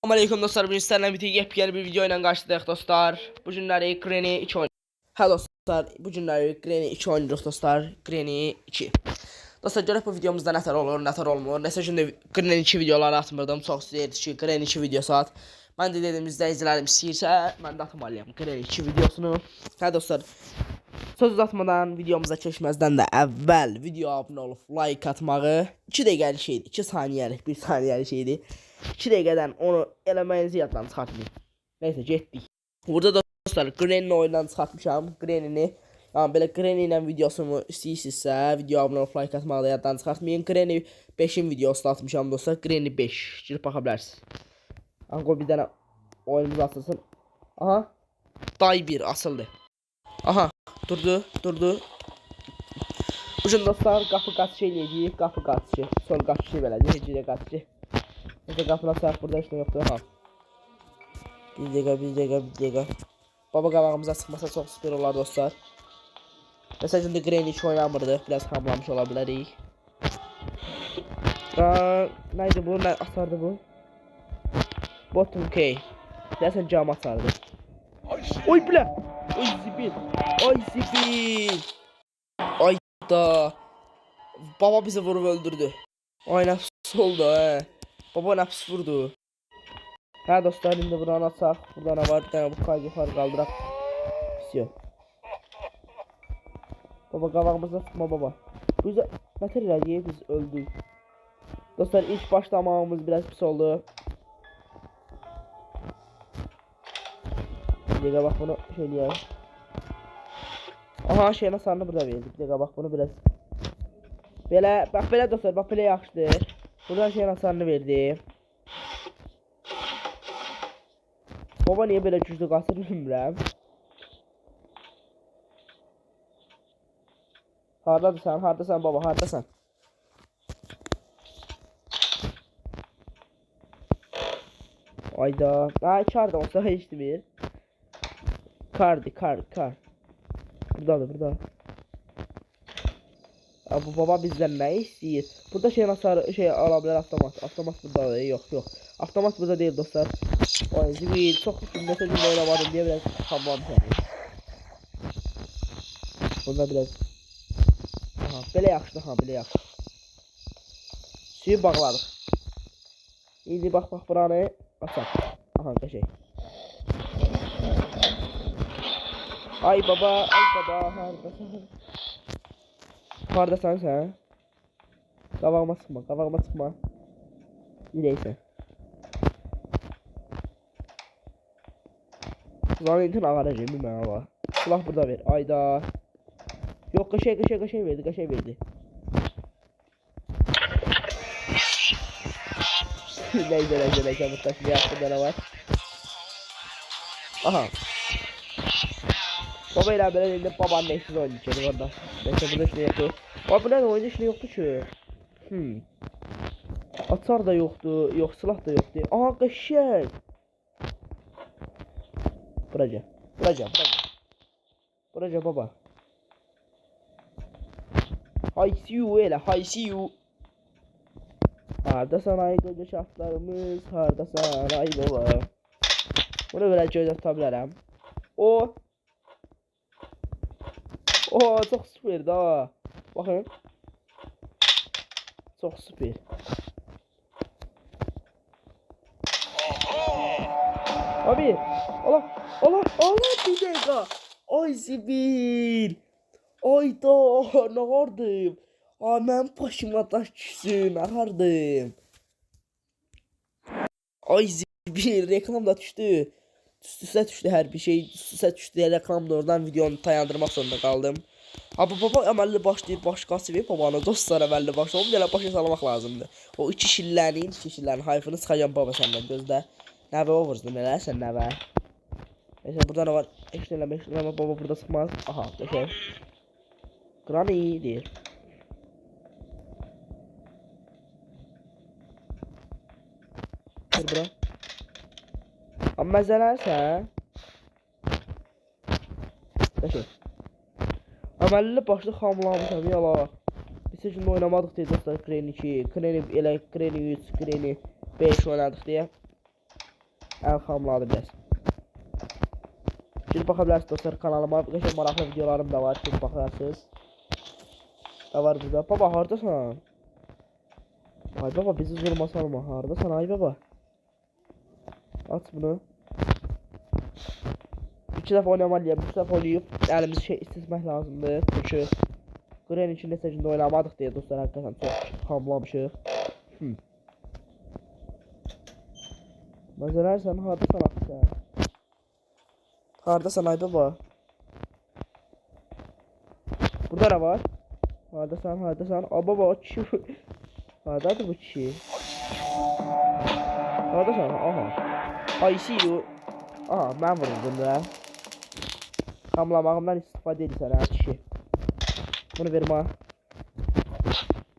Selamünaleyküm dostlar. Bugün sizlerle birlikte yepyeni bir video ile karşıdayız dostlar. Bu günləri Granny 2 oynuyoruz. Ha dostlar, bu günləri Granny 2 oynuyoruz dostlar. Granny 2. Dostlar görək bu videomuzda nətər olur, nətər olmur. Nəsə şimdi Granny 2 videoları atmırdım. Çox istəyirdi ki, Granny 2 videosu at. Mən də dedim izləyicilərim istəyirsə, mən də atmalıyam Granny 2 videosunu. Ha dostlar, söz uzatmadan videomuza keçməzdən də əvvəl video abunə olub like atmağı 2 dəqiqəlik şeydir. 2 saniyəlik, 1 saniyəlik şeydir. 2 dəqiqədən onu eləməyinizi yaddan çıxartmayın. Neyse getdik. Burada dostlar Granny oyundan çıxartmışam. Granny-ni, yəni belə Granny ilə videosunu istəyirsinizsə, video abunə olub like atmağı da yaddan çıxartmayın. Granny 5-in videosunu atmışam dostlar. Granny 5. Girib baxa bilərsiniz. Anqo bir dənə oyunumuz açılsın. Aha. Day 1 açıldı. Aha. Durdu. Bu gün dostlar qapı qaçışı eləyəcəyik. Qapı qaçışı. Sol qaçışı belədir. Hecəyə qaçışı. Neyse qapılar səhv burada heç nə yoxdur. Ha. Bir dəqiqə. Baba qabağımıza çıxmasa çox süper olar dostlar. Məsələn şimdi Granny 2 oynamırdıq. Biraz hamlamış ola bilərik. Neydi bu? Nə atardı bu? Bottom K. Deyəsən cam atardı. Oy bilə. Oy zibil. Ayda. Baba bizi vurub öldürdü. Ay nəfs oldu he. Baba nəfs vurdu. Hə dostlar, indi buranı açaq. Burada nə var? Bir dənə bu kayı yuxarı qaldıraq. Pisiyo. Baba qabağımıza çıxma baba. Biz nətər eləyik, biz öldük. Dostlar ilk başlamağımız biraz pis oldu. Bir dəqiqə bax bunu şey eləyək. Aha şeyin hasarını burada verdik. Bir dəqiqə bax bunu biraz. Belə bax belə dostlar, bax belə yaxşıdır. Buradan şeyin hasarını verdim. Baba niye böyle güçlü qaçır bilmirəm. Hardasan baba, hardasan? Ayda. Ay karda olsa heç demir. Kar. Burada. Bu baba bizdən nə istəyir? Burada şeyin hasarı şey ala bilər avtomat. Avtomat burada yox. Avtomat burada deyil dostlar. Ay zibil çox mesaj oynamadım deyə biraz tamamlamışam. Burada biraz. Aha belə yaxşıdır, belə yaxşı. Suyu bağladıq. İndi bax buranı açaq. Aha qəşəng. Ay baba, hardasan sən? Qabağıma çıxma. Neysə. Ulan intin ağaracağım bilmem ama. Silah burada ver. Ayda. Yok qəşəng verdi. Neyse mutlaka yaptı ne var. Aha. Baba ile böyle elinde babanın eşsiz oynayacağım orada. Neyse burada şunu yapıyor. Abi bu ne oyunda şunu yoktu ki. Atar da yoktu. Yok silah da yoktu. Aha qəşəng. Buraca baba. Hay see you. Hardasan ay qoca şaftlarımız, hardasan ay baba. Bunu belə gözə tuta bilərəm. O çox süper da. Baxın. Çox süper. Abi, Allah, bir dəqiqə. Ay zibil. Ayda, nağardım. Mən başıma daş düşsün, nağardım. Ay zibil, reklam da düşdü. Üstə düşdü hər bir şey. Üstə düşdü, reklam da oradan videonu dayandırmaq zorunda qaldım. Abi baba əməlli başlayıb başqası verib babanı dostlar əməlli başlayıb. Onu belə başa salmaq lazımdır. O iki şillərin hayfını çıxacam baba səndən gözlə. Nəvə ovursun eləsən nəvə. Neyse burada ne var? Eşleme baba burada sıkmaz. Aha şey. Granny değil. Dur bura. Amma məzələrsə. Şey. Əməlli başlı xamlamışam yala. Biz şimdi oynamadık diye dostlar Granny 2, Granny 3, Granny 5 oynadık diye. Elhamladı biraz. Girip bakabilirsiniz dostlar kanalıma. Geçen maraqlı videolarım da var. Girip bakarsınız. Da var burada. Baba hardasan? Ay baba bizi zulma salma. Hardasan ay baba? At bunu. 2 dəfə oynamalıyam. 3 dəfə oynayıb əlimizi şey istismək lazımdır. Çünki Granny için mesajında oynamadıq deyə dostlar həqiqətən çox hamlamışıq. Məzələrsən hardasan axı sən? Hardasan ay baba? Burada ne var? Hardasan. Aa baba o kişi. Hardadır bu kişi? Hardasan? Aha. I see you. Aha mən vuruldum da. Hamlamağımdan istifadə edirsən ha kişi. Bunu vermə.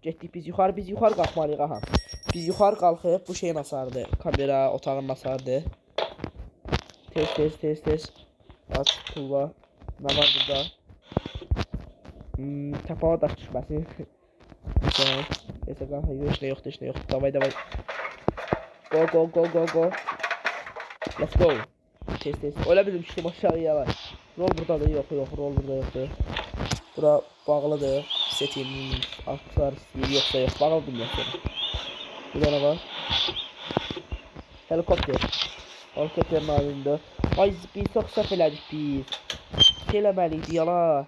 Getdik biz yuxarı qalxmalıyıq aha. Biz yuxarı qalxıb bu şeyin asardı. Kamera otağının asardı. Tez. Aç tulla. Ne var burada? Tapama daş düşməsin. Neyse kanka heç nə yoxdur. Davay. Go. Let's go. Tez. Öyle bizim işte aşağıya var. Rol burada da yok. Rol burada yoktu. Bura bağlıdır. Setin aktar istəyir yoxsa yox. Bağlı bilmirəm. Bir tane var. Helikopterin halinde. Ay biz çox səhv elədik biz. Şey eləməliydik yala.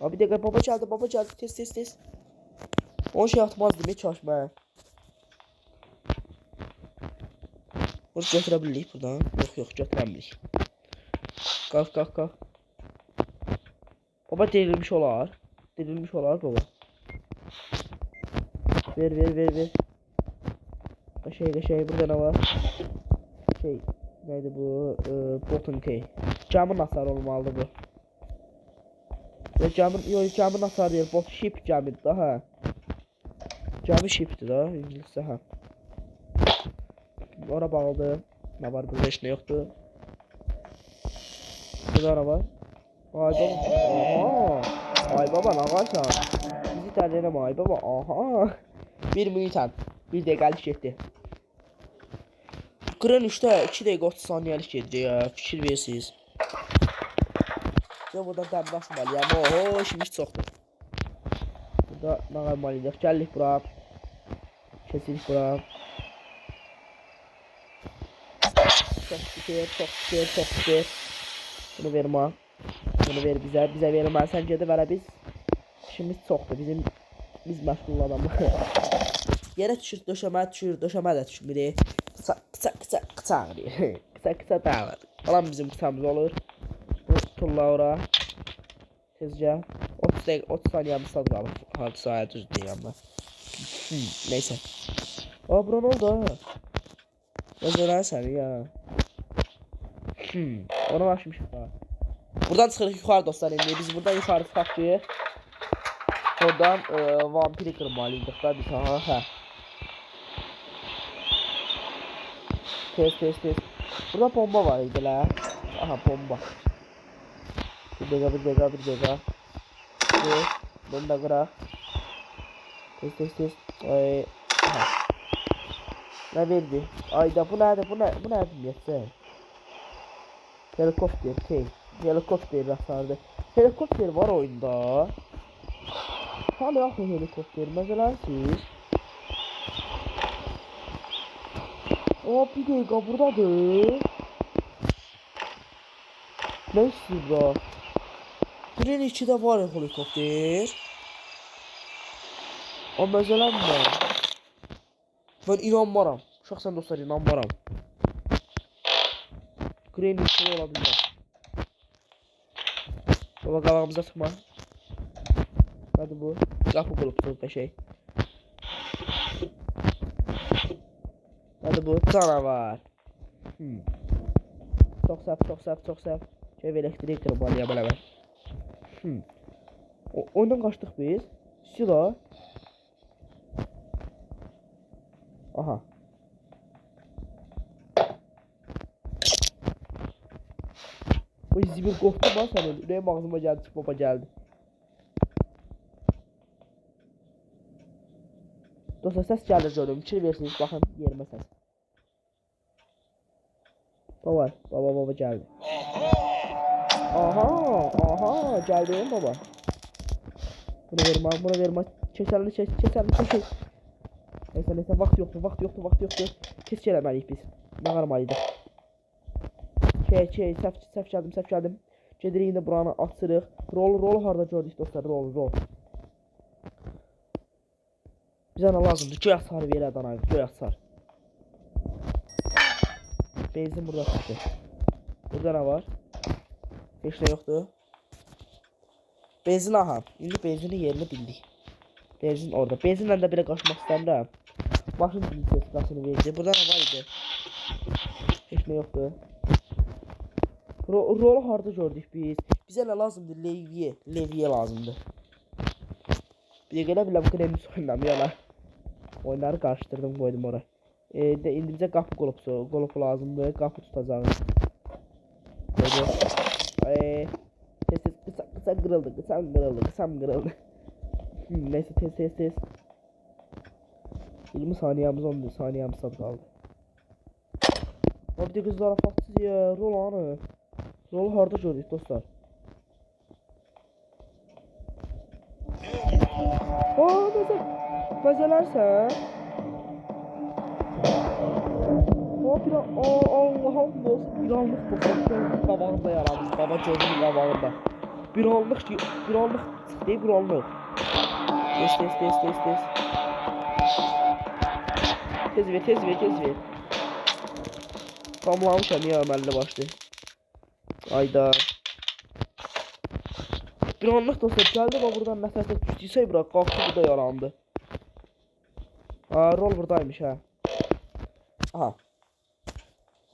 Abi bir dəqiqə baba gəldi. Tez. O şey atmazdım hiç açma. Bunu götürə bilirik buradan. Yox götürəmirik. Qalx. Baba derilmiş olar baba. Ver. Şey burada ne var? Neydi bu? Bottom key. Camın hasarı olmalıdır bu. Ve camın hasarı değil. Bot ship camı daha. Camı ship'ti da İngilizce ha. Ora bağlıdır. Ne var burada heç nə yoxdur. Burada ne var? Ay baba ne varsa. Bizi tərlənəm ay baba. Aha. Bir mutant. Bir dəqiqəlik getdi. Granny 3'də 2 dəqiqə 30 saniyəlik gedir ya. Fikir versiniz. Ya buradan dəmir asmalıyam. Oho işimiz çoxdur. Burada nə qalmalıyıq? Gəldik bura. Kesirik bura. Çok şükür. Bunu vermə. Bunu ver bizə vermə. Sən gedib verə biz. İşimiz çoxdur. Biz məşğul adamlar. Yerə düşür, döşəmə də düşmür. Qısa ağrıyır. Qısa dağılır. Alan bizim qısamız olur. Tulla ora. Tezcə. 30 saniyəmiz sad qalır. Hardasa ayə düz deyirəm mən. Neyse. Aa bura nə oldu? Yazılan səni ya. Ona başlamışıq ha. Buradan çıxırıq yuxarı dostlar indi. Biz buradan yuxarı çıxaq ki. Oradan vampiri qırmalıyıq da biz ha. Tez. Burada bomba var idi la. Aha bomba. Bir dəqiqə. Bunu da qıraq. Tez. Ay. Aha. Ne verdi? Ayda bu nədir? Bu nədir ümumiyyətlə? Helikopter rəsardı. Helikopter var oyunda. Hala axı helikopter məzələnsiz. Aa bir dəqiqə buradadır. Ne istəyir bura? Granny 2'də var helikopter. O məzələnmə. Ben inanmaram. Şahsen dostlar inanmaram. Granny 2'də ola bilmez. Baba qabağımıza çıxma. Hadi bu. Qapı qulubdur da şey. Hadi bu canavar. Çox səhv. Şey elektrik qırmalıyam bələbər. Oyundan qaçdıq biz. Sila. Aha. Bu zibil qorxdu lan sən öyle. Ürəyim ağzıma gəldi, çıx baba gəldi. Dostlar ses gəlir görüm. Fikir versiniz baxın yerimə səs. Baba gəldi. Aha gəldim baba. Bunu vermə. Keçərini çək. Neyse vaxt yoxdur. Keç eləməliyik biz. Nağarmalıyıq. Səhv gəldim. Gedirik indi buranı açırıq. Rol harda gördük dostlar, rol. Bizə nə lazımdır? Göy hasar verə danayıq, göy hasar. Benzin burada çıxdı. Burada nə var? Heç nə yoxdur. Benzin aha. İndi benzinin yerini bildik. Benzin orada. Benzinlə də belə qaçmaq istəmirəm. Maşın sertifikasını verdi. Burada nə var idi? Heç nə yoxdur. Rolu harda gördük biz? Bizə nə lazımdır? Levye lazımdır. Bir gələ biləm kremi soyunlamayala. Oyunları qarışdırdım, qoydum ora. İndi bizə qapı qolopu lazımdır. Qapı tutacağım. Qısa qırıldı. Neyse tez. 20 saniyemiz 10 saniyemiz qaldı. Bir de qızlara faksız ya, Rol harda gördük dostlar. Məzələrsən. Allah'ım olsun, bir anlıq dostlar. Qabağında yaranmış, baba gözünün qabağında. Bir anlıq deyib, bir anlıq. Tez ver. Tamamlamışam ya əməlli başlı. Ayda. Bir anlıq dostlar gəldi və buradan nəfəsə düşdüysə bırak qalxdı burada yarandı. Rol buradaymış ha. Aha.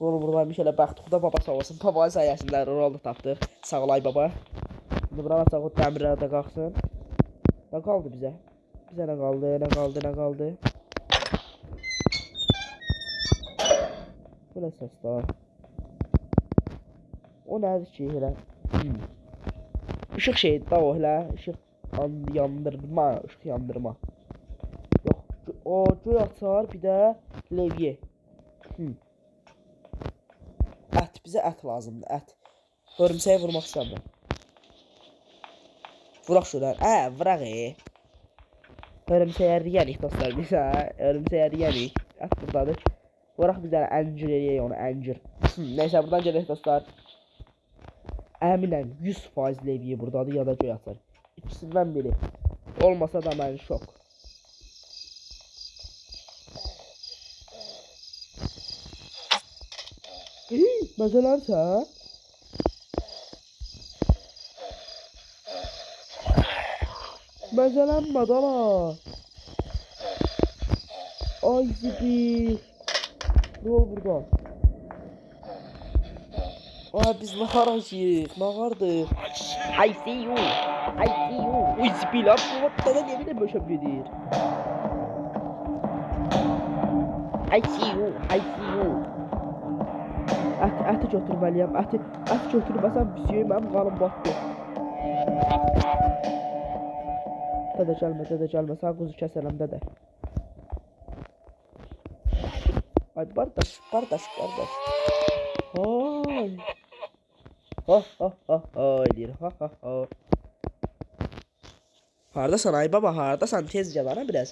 Rol buradaymış elə bəxtixuda baba sağ olsun. Babanın sayəsində rolu tapdıq. Sağ olay baba. İndi buranı açaq o dəmirlər də qalxsın. Nə qaldı bizə? Bizə nə qaldı? Bu nə səslər? O nədir ki elə? Işıq şeydi da o elə. Işıq yandırma. Yox. O göy açar bir də levye. Bizə ət lazımdır, ət. Hörümsəyə vurmaq istəmirəm. Vuraq şuradan. Vuraq Hörümsəyə riyəlik dostlar biz riyəlik. Ət buradadır. Vuraq bir dənə əncir eləyək onu, əncir. Neyse buradan gələk dostlar. Əminəm 100% levye buradadır ya da göy açar. İkisindən biri. Olmasa da mən şok. Məzələrsən? Məzələnmə dala. Ay zibil. Rol burada. Biz nağardıq. I see you. Uy zibil abi bu vaxtada niyə belə böşəb gedir? I see you. Əti götürməliyəm. Əti götürməsəm bisiyi mənim qanım batdı. Dədə gəlmə. Sən quzu kəsələm dədə. Ay qardaş. Ay. Deyir. Hardasan ay baba, hardasan? Tez gəl ana biraz.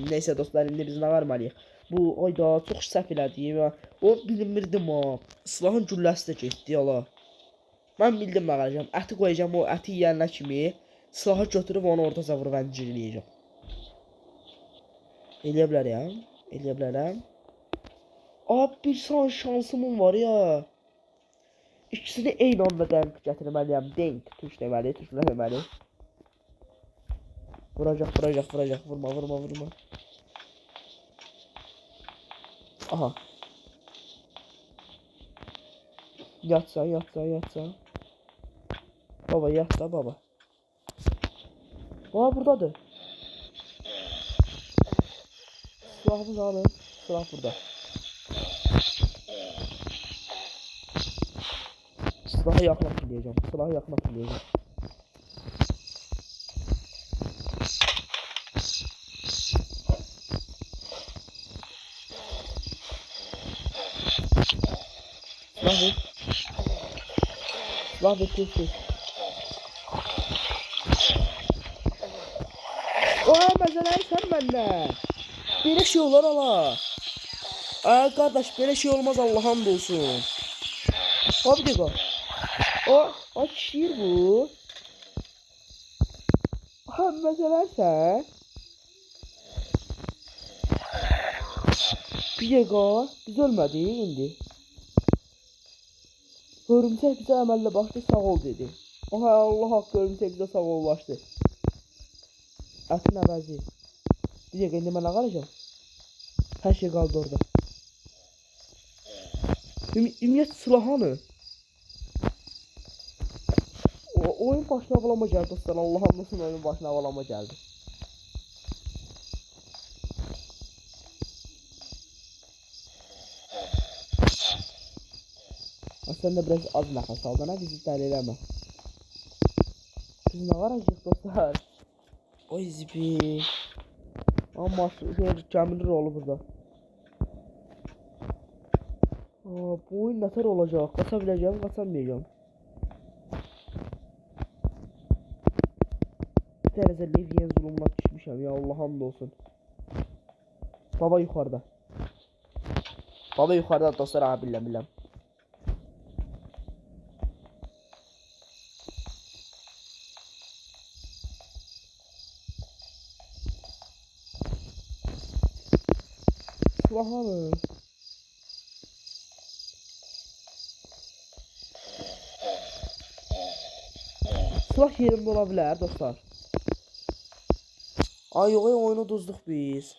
Neyse dostlar, indi biz nə varmalıyıq? Bu ayda çox səhv elədim. O bilmirdim ha. Silahın gülləsi də getdi yala. Mən bildim nə qalacağam. Əti qoyacağam, o əti yeyənə kimi silahı götürüb onu ortaca vurub əncirləyəcəm. Eləyə bilərəm. Bir son şansımın var ya. İkisini eyni anda denk gətirməliyəm. Tuş deməli. Vuracaq. Vurma. Aha. Yatsan. Baba yat da baba. Buradadır. Silahımızı alın. Silah burada. Silahı yaxınlaşdıracağım. Silah ver. Silah ver tez. Oha mesela sen benden. Böyle şey olur ala. Aa kardeş böyle şey olmaz Allah hamdolsun. O bir dakika. O şiir bu. Ha mesela sen. Bir dakika. Biz ölmedi indi. Hörümçək bizə əməllə başdı sağ ol dedi. Oha Allah haqqı hörümçək bizə sağ ol başdı. Ətin əvəzi. Bir dəqiqə indi mən qalacağam. Hər şey qaldı orada. Ümumiyyət silahını. Oyun başına avalama gəldi dostlar. Allah'ım nasıl oyun başına avalama gəldi. Sen de biraz az nefes aldın ha bizi deli eləmə. Biz ne varacaq dostlar? Oy zibi. Amma gəminin rolu burada. Bu oyun nətər olacaq? Qaça biləcəm, qaçamayacağım. Bir dərəcə Leviyen zulumuna düşmüşəm ya Allah hamd olsun. Baba yuxarıda. Baba yuxarıda dostlar ha biləm. Silahlanı. Silah yerimde olabilir dostlar. Ay yok oyunu duzduq biz.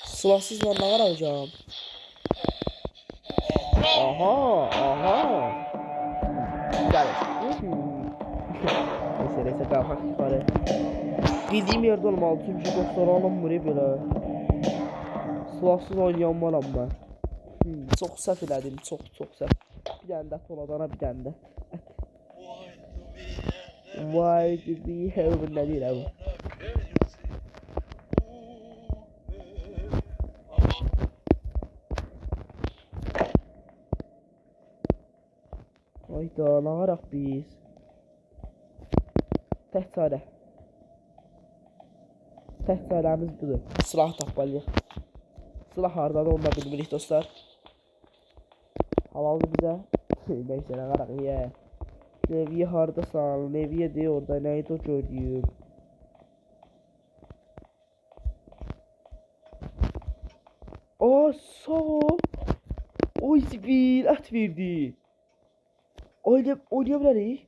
Silahsız ne var hocam? Aha. Gel. Neyse kalkak yukarı. Bildiğim yerde olmalı çünkü dostlar anam buraya böyle. Silahsız oynayan varam ben. Çok səhv elədim, çok səhv. Bir dənə də toladana bir dənə də. Why did we have nə deyir bu? Ayda, nə varaq biz? Tək çarəmiz budur. Silah tapmalıyıq. Silah hardadır onu da bilmirik dostlar. Halaldı bizə. Neyse nə varaq ya. Leviye hardasan? Leviye de orada neydi o gördüyüm. Sağ ol. Oy zibil at verdi. Oynayabilirik.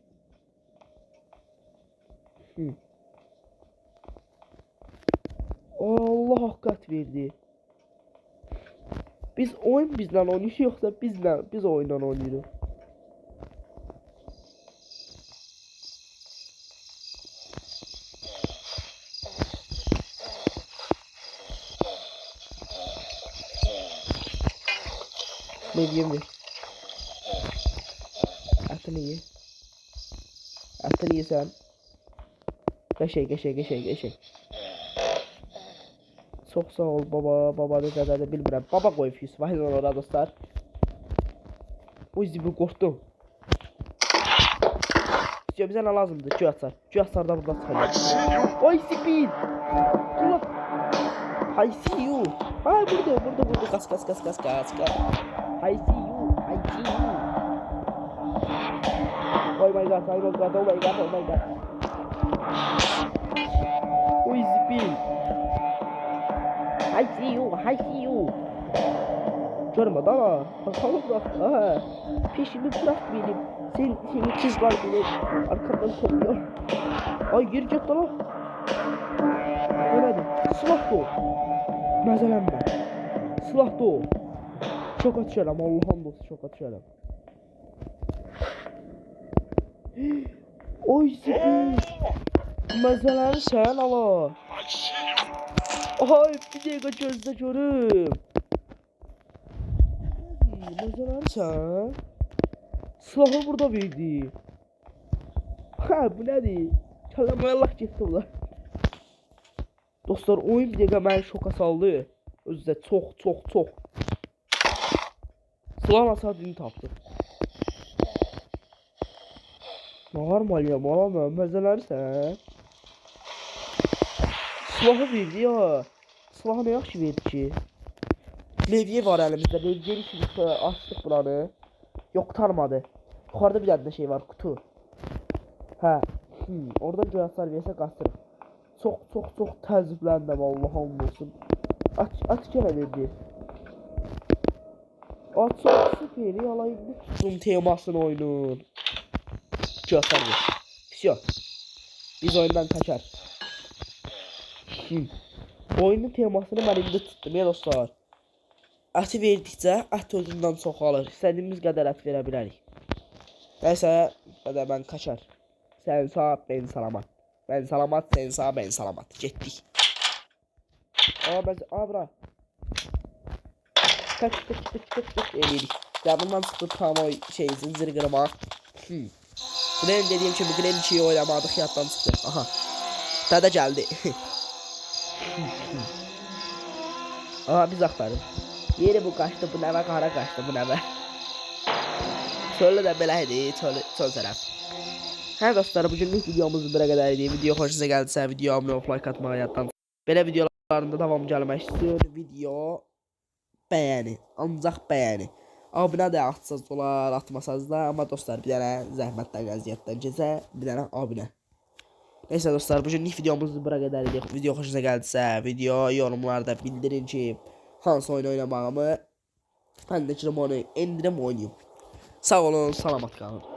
Allah haqqı at verdi. Biz oyun bizle oynuyoruz yoksa biz oyundan oynuyoruz. Ne diyeyim mi? Atını ye. Atını ye sen. Geçey. Çok sağ ol baba. Baba da bilmirəm. Baba qoyub Yusuf. Aynen orada dostlar. O zibi qorxdum. İstiyor bize ne lazımdı? Cüyatsar da burada çıkacak. Oy zibil. I see you. Ha burada. Kas. I see you. Oh my god. Oy zibil. I see you. Görmedi ama. Bakalım bırak. Peşimi bırak benim. Seni çiz var benim. Arkamdan koruyor. Ay girecek lan. Öyle silah da o. Mezelem ben. Silah da o. Çok atışalım. Allah'ım dostu çok atışalım. Oy zibi. Mezelem sen ala. Ay bir dakika gözde görüm. Mezelem sen. Silahı burada verdi. Ha bu nedir? Çalamaya Allah gitti ulan. Dostlar oyun bir dəqiqə məni şoka saldı. Özü də çox. Silah asadını tapdı. Normal ya bana məzələrsən. Silahı verdi ya. Silahı ne yaxşı verdi ki. Levye var elimizde. Levyeyi şimdi açtık buranı. Yok kurtarmadı. Yukarıda bir tane şey var kutu. Hə. Orada göy hasar versə qaçırıq. Çox təəccübləndim Allah'ım olsun. Aç gene verdi. Çok süper yalayım tuttum temasını oyunun. Göy hasar ver. Всё. Biz oyundan kaçar. Oyunun temasını mən indi tuttum ya dostlar. Əti verdikcə ət özündən çoxalır. İstədiyimiz qədər ət verə bilərik. Nəysə, qədər mən kaçar. Sen sağ, ben salamat. Ben salamat, sen sağ, ben salamat. Getdik. Bura. Kaç. Elirik. Yanından çıxdı tam o şey zincir qırmaq. Glen dediğim kimi Glen 2'yi oynamadıq yaddan çıxdı. Aha. Dada geldi. Aha biz axtarıq. Yeri bu kaçtı, bu nəvə qara kaçtı, bu nəvə. Çölü də belə idi, çöl tərəf. Hə dostlar, bugünlük videomuz buraya qədər idi. Video xoşunuza gəldisə, videomu like atmağı yaddan. Belə videolarında davam gəlmək istiyor. Video bəyəni, ancaq bəyəni. Abunə də atsaz olar, atmasaz da. Amma dostlar, bir dənə zəhmətdən, əziyyətdən gecə, bir dənə abunə. Neyse dostlar, bugünlük videomuz buraya qədər idi. Video xoşunuza gəldisə, video yorumlarda bildirin ki, hansı oyun oynamağımı. Mən də ki, onu endirəm oynayım. Sağ olun, salamat qalın.